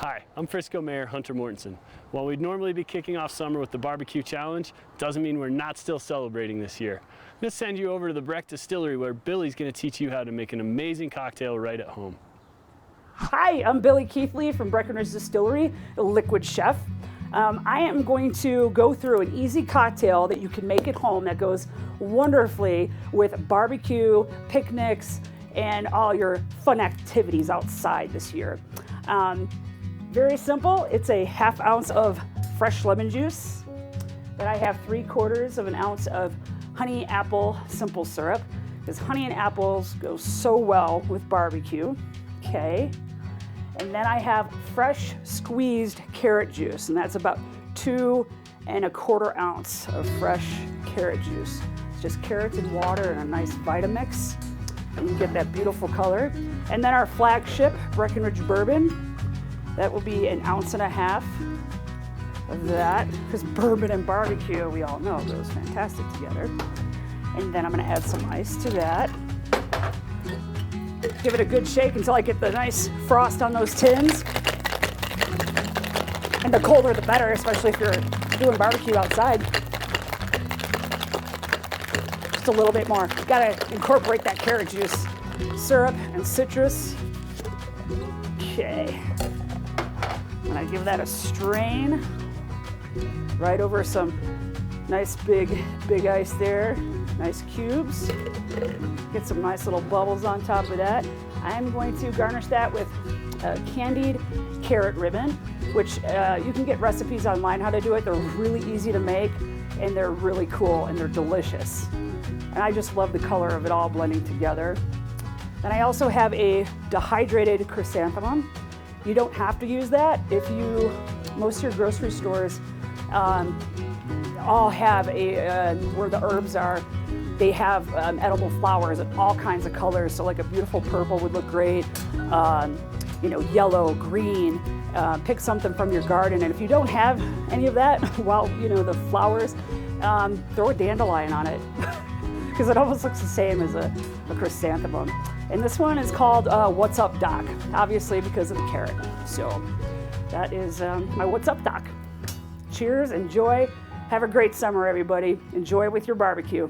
Hi, I'm Frisco Mayor Hunter Mortensen. While we'd normally be kicking off summer with the barbecue challenge, doesn't mean we're not still celebrating this year. I'm going to send you over to the Breck Distillery where Billy's going to teach you how to make an amazing cocktail right at home. Hi, I'm Billy Keithley from Breckenridge Distillery, the liquid chef. I am going to go through an easy cocktail that you can make at home that goes wonderfully with barbecue, picnics, and all your fun activities outside this year. Very simple. It's a ½ ounce of fresh lemon juice. Then I have 3/4 of an ounce of honey apple simple syrup, because honey and apples go so well with barbecue. Okay. And then I have fresh squeezed carrot juice, and that's about 2 1/4 ounce of fresh carrot juice. It's just carrots and water and a nice Vitamix, and you get that beautiful color. And then our flagship Breckenridge Bourbon. That will be 1.5 ounces of that, because bourbon and barbecue, we all know, goes fantastic together. And then I'm going to add some ice to that. Give it a good shake until I get the nice frost on those tins. And the colder the better, especially if you're doing barbecue outside. Just a little bit more. Got to incorporate that carrot juice, syrup, and citrus. Okay. And I give that a strain right over some nice big ice there. Nice cubes. Get some nice little bubbles on top of that. I'm going to garnish that with candied carrot ribbon, which you can get recipes online how to do it. They're really easy to make, and they're really cool, and they're delicious. And I just love the color of it all blending together. Then I also have a dehydrated chrysanthemum. You don't have to use that. Most of your grocery stores all have where the herbs are, they have edible flowers in all kinds of colors. So like a beautiful purple would look great, yellow, green. Pick something from your garden. And if you don't have any of that, the flowers, throw a dandelion on it because it almost looks the same as a chrysanthemum. And this one is called What's Up Doc, obviously because of the carrot. So that is my What's Up Doc. Cheers, enjoy. Have a great summer, everybody. Enjoy with your barbecue.